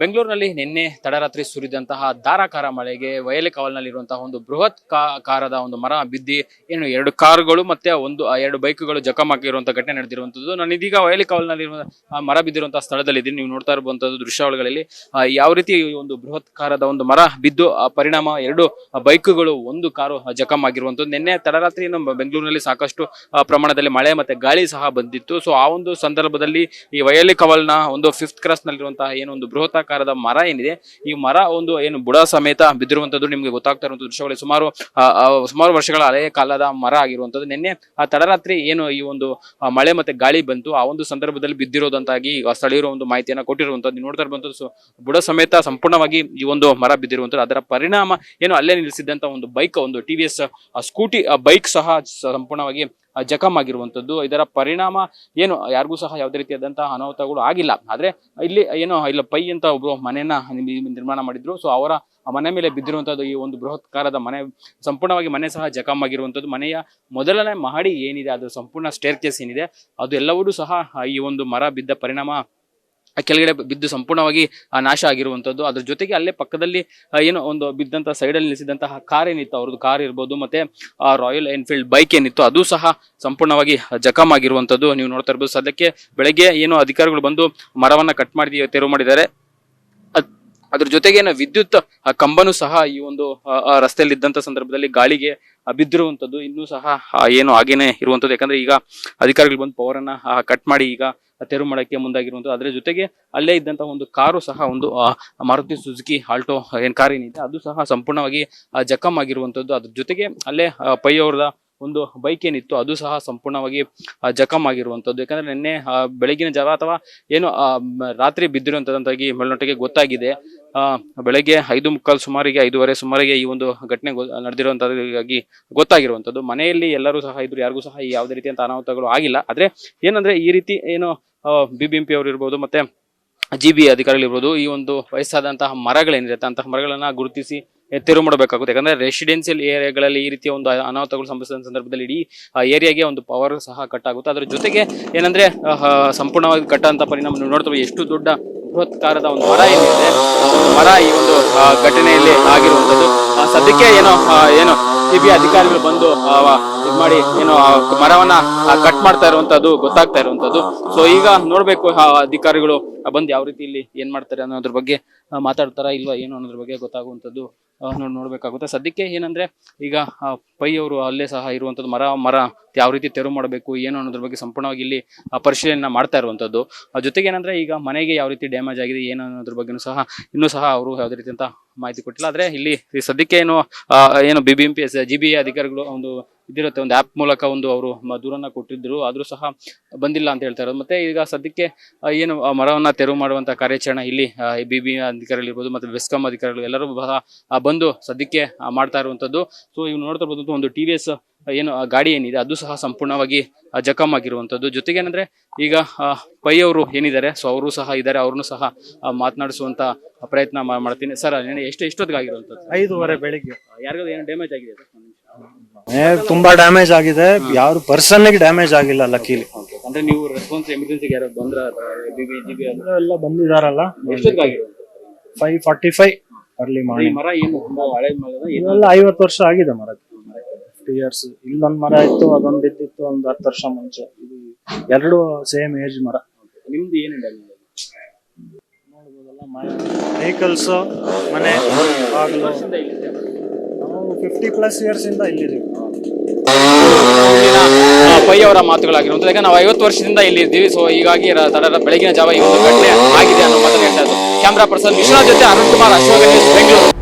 ಬೆಂಗಳೂರಿನಲ್ಲಿ ನಿನ್ನೆ ತಡರಾತ್ರಿ ಸುರಿದಂತಹ ಧಾರಾಕಾರ ಮಳೆಗೆ ವಯಲೆ ಕಾವಲ್ನಲ್ಲಿರುವಂತಹ ಒಂದು ಬೃಹತ್ ಕಾರದ ಒಂದು ಮರ ಬಿದ್ದಿ ಏನು 2 ಕಾರುಗಳು ಮತ್ತೆ ಎರಡು ಬೈಕ್ಗಳು ಜಖಮಾಗಿರುವಂತಹ ಘಟನೆ ನಡೆದಿರುವಂತದ್ದು. ನಾನು ಇದೀಗ ವಯಲೆ ಕಾವಲ್ನಲ್ಲಿರುವ ಮರ ಬಿದ್ದಿರುವಂತಹ ಸ್ಥಳದಲ್ಲಿ ಇದ್ದೀನಿ. ನೀವು ನೋಡ್ತಾ ಇರುವಂತದ್ದು ದೃಶ್ಯಾವಳಿಗಳಲ್ಲಿ ಯಾವ ರೀತಿ ಒಂದು ಬೃಹತ್ ಕಾರದ ಒಂದು ಮರ ಬಿದ್ದು ಪರಿಣಾಮ 2 ಬೈಕ್ಗಳು 1 ಕಾರು ಜಖಮಾಗಿರುವಂತದ್ದು. ನಿನ್ನೆ ತಡರಾತ್ರಿ ಬೆಂಗಳೂರಿನಲ್ಲಿ ಸಾಕಷ್ಟು ಪ್ರಮಾಣದಲ್ಲಿ ಮಳೆ ಮತ್ತೆ ಗಾಳಿ ಸಹ ಬಂದಿತ್ತು. ಸೊ ಆ ಒಂದು ಸಂದರ್ಭದಲ್ಲಿ ಈ ವಯಲೆ ಕಾವಲ್ನ ಒಂದು 5th ಕ್ರಾಸ್ ನಲ್ಲಿರುವಂತಹ ಏನೊಂದು ಬೃಹತ್ ಆಕಾರದ ಮರ ಏನಿದೆ, ಈ ಮರ ಒಂದು ಏನು ಬುಡ ಸಮೇತ ಬಿದ್ದಿರುವಂತದ್ದು ನಿಮ್ಗೆ ಗೊತ್ತಾಗ್ತಾ ಇರುವಂತಹ ದೃಶ್ಯಗಳು. ಸುಮಾರು ವರ್ಷಗಳ ಹಳೆಯ ಕಾಲದ ಮರ ಆಗಿರುವಂತದ್ದು. ನಿನ್ನೆ ತಡರಾತ್ರಿ ಏನು ಈ ಒಂದು ಮಳೆ ಮತ್ತೆ ಗಾಳಿ ಬಂತು, ಆ ಒಂದು ಸಂದರ್ಭದಲ್ಲಿ ಬಿದ್ದಿರೋದಂತಾಗಿ ಸ್ಥಳೀಯರು ಒಂದು ಮಾಹಿತಿಯನ್ನ ಕೊಟ್ಟಿರುವಂತದ್ದು ನೋಡ್ತಾ ಇರುವಂತದ್ದು. ಬುಡ ಸಮೇತ ಸಂಪೂರ್ಣವಾಗಿ ಈ ಒಂದು ಮರ ಬಿದ್ದಿರುವಂತದ್ದು. ಅದರ ಪರಿಣಾಮ ಏನು ಅಲ್ಲೇ ನಿಲ್ಲಿಸಿದಂತ ಒಂದು ಬೈಕ್, ಒಂದು TVS ಸ್ಕೂಟಿ ಬೈಕ್ ಸಹ ಸಂಪೂರ್ಣವಾಗಿ ಜಖಮ್ ಆಗಿರುವಂತದ್ದು. ಇದರ ಪರಿಣಾಮ ಏನು ಯಾರಿಗೂ ಸಹ ಯಾವುದೇ ರೀತಿಯಾದಂತಹ ಅನಾಹುತಗಳು ಆಗಿಲ್ಲ. ಆದ್ರೆ ಇಲ್ಲಿ ಏನು ಇಲ್ಲ ಪೈ ಅಂತ ಒಬ್ರು ಮನೆಯನ್ನ ನಿರ್ಮಾಣ ಮಾಡಿದ್ರು. ಸೊ ಅವರ ಮನೆ ಮೇಲೆ ಬಿದ್ದಿರುವಂತದ್ದು ಈ ಒಂದು ಬೃಹತ್ ಕಾರದ ಮನೆ, ಸಂಪೂರ್ಣವಾಗಿ ಮನೆ ಸಹ ಜಖಮ್ ಆಗಿರುವಂತದ್ದು. ಮನೆಯ ಮೊದಲನೇ ಮಹಡಿ ಏನಿದೆ, ಅದು ಸಂಪೂರ್ಣ ಸ್ಟೇರ್ ಕೇಸ್ ಏನಿದೆ, ಅದು ಎಲ್ಲವೂ ಸಹ ಈ ಒಂದು ಮರ ಬಿದ್ದ ಪರಿಣಾಮ ಕೆಳಗಡೆ ಬಿದ್ದು ಸಂಪೂರ್ಣವಾಗಿ ನಾಶ ಆಗಿರುವಂತದ್ದು. ಅದ್ರ ಜೊತೆಗೆ ಅಲ್ಲೇ ಪಕ್ಕದಲ್ಲಿ ಏನು ಒಂದು ಬಿದ್ದಂತ ಸೈಡ್ ಅಲ್ಲಿ ನಿಲ್ಲಿಸಿದಂತಹ ಕಾರ್ ಏನಿತ್ತು, ಅವ್ರದ್ದು ಕಾರ್ ಇರ್ಬೋದು, ಮತ್ತೆ ರಾಯಲ್ ಎನ್ಫೀಲ್ಡ್ ಬೈಕ್ ಏನಿತ್ತು, ಅದು ಸಹ ಸಂಪೂರ್ಣವಾಗಿ ಜಖಮ್ ಆಗಿರುವಂತದ್ದು ನೀವು ನೋಡ್ತಾ ಇರ್ಬೋದು. ಸದ್ಯಕ್ಕೆ ಬೆಳಗ್ಗೆ ಏನು ಅಧಿಕಾರಿಗಳು ಬಂದು ಮರವನ್ನ ಕಟ್ ಮಾಡಿ ತೆರವು ಮಾಡಿದ್ದಾರೆ. ಅದ್ರ ಜೊತೆಗೆ ವಿದ್ಯುತ್ ಕಂಬನೂ ಸಹ ಈ ಒಂದು ರಸ್ತೆಯಲ್ಲಿ ಇದ್ದಂತ ಸಂದರ್ಭದಲ್ಲಿ ಗಾಳಿಗೆ ಬಿದ್ದಿರುವಂತದ್ದು ಇನ್ನೂ ಸಹ ಏನು ಹಾಗೇನೆ ಇರುವಂತದ್ದು. ಯಾಕಂದ್ರೆ ಈಗ ಅಧಿಕಾರಿಗಳು ಬಂದು ಪವರ್ ಅನ್ನ ಕಟ್ ಮಾಡಿ ಈಗ ತೆರವು ಮಾಡಕ್ಕೆ ಮುಂದಾಗಿರುವಂತದ್ದು. ಅದ್ರ ಜೊತೆಗೆ ಅಲ್ಲೇ ಇದ್ದಂತ ಒಂದು ಕಾರು ಸಹ, ಒಂದು ಮಾರುತಿ ಸುಜುಕಿ ಆಲ್ಟೋ ಏನ್ ಕಾರ್ ಏನಿದೆ, ಅದು ಸಹ ಸಂಪೂರ್ಣವಾಗಿ ಜಖಮ್ ಆಗಿರುವಂತದ್ದು. ಅದ್ರ ಜೊತೆಗೆ ಅಲ್ಲೇ ಪೈ ಅವರದ ಒಂದು ಬೈಕ್ ಏನಿತ್ತು, ಅದು ಸಹ ಸಂಪೂರ್ಣವಾಗಿ ಜಖಮ್ ಆಗಿರುವಂತದ್ದು. ಯಾಕಂದ್ರೆ ನಿನ್ನೆ ಬೆಳಗಿನ ಜಾವ ಅಥವಾ ಏನು ರಾತ್ರಿ ಬಿದ್ದಿರುವಂತದ್ದಾಗಿ ಮೇಲ್ನೋಟಕ್ಕೆ ಗೊತ್ತಾಗಿದೆ. ಬೆಳಗ್ಗೆ 5:15 ಸುಮಾರಿಗೆ, 5:15 ಸುಮಾರಿಗೆ ಈ ಒಂದು ಘಟನೆ ನಡೆದಿರುವಂತದ್ದಾಗಿ ಗೊತ್ತಾಗಿರುವಂತದ್ದು. ಮನೆಯಲ್ಲಿ ಎಲ್ಲರೂ ಸಹ ಇದ್ರು, ಯಾರಿಗೂ ಸಹ ಯಾವುದೇ ರೀತಿಯಂತ ಅನಾಹುತಗಳು ಆಗಿಲ್ಲ. ಆದ್ರೆ ಏನಂದ್ರೆ ಈ ರೀತಿ ಏನು BBMP ಅವರು ಇರ್ಬೋದು, ಮತ್ತೆ GB ಅಧಿಕಾರಿಗಳಿರ್ಬೋದು, ಈ ಒಂದು ವಯಸ್ಸಾದಂತಹ ಮರಗಳೇನಿರುತ್ತೆ ಅಂತಹ ಮರಗಳನ್ನ ಗುರುತಿಸಿ ತೆರವು ಮಾಡಬೇಕಾಗುತ್ತೆ. ಯಾಕಂದ್ರೆ ರೆಸಿಡೆನ್ಸಿಯಲ್ ಏರಿಯಾಗಳಲ್ಲಿ ಈ ರೀತಿಯ ಒಂದು ಅನಾಹುತಗಳು ಸಂಭವಿಸಿದ ಸಂದರ್ಭದಲ್ಲಿ ಇಡೀ ಏರಿಯಾಗೆ ಒಂದು ಪವರ್ ಸಹ ಕಟ್ ಆಗುತ್ತೆ. ಅದ್ರ ಜೊತೆಗೆ ಏನಂದ್ರೆ ಸಂಪೂರ್ಣವಾಗಿ ಕಟ್ಟಂತ ಪರಿಣಾಮ ನೋಡ್ತೇವೆ. ಎಷ್ಟು ದೊಡ್ಡ ಬೃಹತ್ಕಾರದ ಒಂದು ಮರ ಏನಿದೆ, ಮರ ಈ ಒಂದು ಘಟನೆಯಲ್ಲಿ ಆಗಿರುವಂತದ್ದು. ಸದ್ಯಕ್ಕೆ ಏನು GB ಅಧಿಕಾರಿಗಳು ಬಂದು ಇದ್ ಮಾಡಿ ಏನು ಮರವನ್ನ ಕಟ್ ಮಾಡ್ತಾ ಇರುವಂತದ್ದು ಗೊತ್ತಾಗ್ತಾ ಇರುವಂತದ್ದು. ಸೊ ಈಗ ನೋಡ್ಬೇಕು ಅಧಿಕಾರಿಗಳು ಬಂದು ಯಾವ ರೀತಿ ಇಲ್ಲಿ ಏನ್ ಮಾಡ್ತಾರೆ ಅನ್ನೋದ್ರ ಬಗ್ಗೆ ಮಾತಾಡ್ತಾರ ಇಲ್ವಾ ಏನು ಅನ್ನೋದ್ರ ಬಗ್ಗೆ ಗೊತ್ತಾಗುವಂತದ್ದು ನೋಡ್ಬೇಕಾಗುತ್ತೆ. ಸದ್ಯಕ್ಕೆ ಏನಂದ್ರೆ ಈಗ ಪೈ ಅವರು ಅಲ್ಲೇ ಸಹ ಇರುವಂತದ್ದು. ಮರ ಯಾವ ರೀತಿ ತೆರವು ಮಾಡಬೇಕು ಏನು ಅನ್ನೋದ್ರ ಬಗ್ಗೆ ಸಂಪೂರ್ಣವಾಗಿ ಇಲ್ಲಿ ಪರಿಶೀಲನೆ ಮಾಡ್ತಾ ಇರುವಂತದ್ದು. ಜೊತೆಗೆ ಏನಂದ್ರೆ ಈಗ ಮನೆಗೆ ಯಾವ ರೀತಿ ಡ್ಯಾಮೇಜ್ ಆಗಿದೆ ಏನು ಅನ್ನೋದ್ರ ಬಗ್ಗೆ ಸಹ ಇನ್ನೂ ಸಹ ಅವರು ಯಾವುದೇ ರೀತಿ ಅಂತ ಮಾಹಿತಿ ಕೊಟ್ಟಿಲ್ಲ. ಆದ್ರೆ ಇಲ್ಲಿ ಸದ್ಯಕ್ಕೆ ಏನು BBMP GB ಅಧಿಕಾರಿಗಳು ಒಂದು ಇದಿರುತ್ತೆ, ಒಂದು ಆಪ್ ಮೂಲಕ ಅವರು ದೂರನ್ನ ಕೊಟ್ಟಿದ್ರು, ಆದ್ರೂ ಸಹ ಬಂದಿಲ್ಲ ಅಂತ ಹೇಳ್ತಾ ಇರೋದು. ಮತ್ತೆ ಈಗ ಸದ್ಯಕ್ಕೆ ಏನು ಮರವನ್ನ ತೆರವು ಮಾಡುವಂತ ಕಾರ್ಯಾಚರಣೆ ಇಲ್ಲಿ BB ಅಧಿಕಾರಿಗಳು ಇರ್ಬೋದು, ಮತ್ತೆ ಬೆಸ್ಕಾಂ ಅಧಿಕಾರಿಗಳು ಎಲ್ಲರೂ ಬಂದು ಸದ್ಯಕ್ಕೆ ಮಾಡ್ತಾ ಇರುವಂತದ್ದು. ಸೊ ಇವ್ ನೋಡ್ತಾ ಇರ್ಬೋದು, ಒಂದು TVS ಏನು ಗಾಡಿ ಏನಿದೆ, ಅದು ಸಹ ಸಂಪೂರ್ಣವಾಗಿ ಜಖಮ್ ಆಗಿರುವಂತದ್ದು. ಜೊತೆಗೆ ಏನಂದ್ರೆ ಈಗ ಪೈ ಅವರು ಏನಿದ್ದಾರೆ, ಸೊ ಅವರು ಸಹ ಇದ್ದಾರೆ, ಅವ್ರನ್ನು ಸಹ ಮಾತನಾಡಿಸುವಂತ ಪ್ರಯತ್ನ ಮಾಡ್ತೀನಿ. ಸರ್, ಎಷ್ಟೊತ್ತಿಗೆ ಆಗಿರುವಂತದ್ದು? 5:15 ಬೆಳಿಗ್ಗೆ. ಯಾರಿಗಾದ್ರು ಏನು ಡ್ಯಾಮೇಜ್ ಆಗಿದೆ? ತುಂಬಾ ಡ್ಯಾಮೇಜ್ ಆಗಿದೆ, ಯಾರು ಪರ್ಸನ್ ಗೆ ಡ್ಯಾಮೇಜ್ ಆಗಿಲ್ಲ ಲಕ್ಕೀಲಿ. ಅಂದ್ರೆ ನೀವು ರೆಸ್ಪಾನ್ಸ್ ಎಮರ್ಜೆನ್ಸಿಗೆ ಯಾರು ಬಂದ್ರ? GB ಎಲ್ಲ ಬಂದಿದಾರಲ್ಲ. ಎಷ್ಟೊತ್ತಿಗೆ ಆಗಿರುವಂತದ್ದು? 5:45 ಅರ್ಲಿ ಮಾರ್ನಿಂಗ್. ಮರ ಏನು ತುಂಬಾ ಹಳೆ ಮರ? ಇದೆಲ್ಲ 50 ವರ್ಷ ಆಗಿದೆ ಮರಕ್ಕೆ. 50 years. ಇಲ್ಲೊಂದ್ ಮರ ಇತ್ತು, ಅದೊಂದ್ ಬಿದ್ದಿತ್ತು ಒಂದು 10 ವರ್ಷ ಮುಂಚೆ. ಇದು 2 ಸೇಮ್ ಏಜ್ ಮರ. ನಿಮ್ದು ಏನಿಲ್ಲ ನೋಡ್ಬೋದಲ್ಲ, ವೆಹಿಕಲ್ಸ್, ಮನೆ, ಬಾಗಿಲು. ನಾವು 50+ years ಇಂದ ಇಲ್ಲಿದ್ದೀವಿ. ಪೈ ಅವರ ಮಾತುಗಳಾಗಿರುವಂತದ್ದು. ಯಾಕಂದ್ರೆ ನಾವು 50 ವರ್ಷದಿಂದ ಇಲ್ಲಿ ಇದ್ದೀವಿ. ಸೊ ಹೀಗಾಗಿ ಬೆಳಗಿನ ಜಾವ ಈ ಒಂದು ಘಟನೆ ಆಗಿದೆ ಅನ್ನೋ ಮಾತನ್ನು ಹೇಳ್ತಾ ಇದ್ದು. ಕ್ಯಾಮ್ರಾ ಪರ್ಸನ್ ವಿಶ್ವನಾಥ್ ಜೊತೆ ಅರುಣ್ ಕುಮಾರ್, ಅಶೋಕ ನ್ಯೂಸ್, ಬೆಂಗಳೂರು.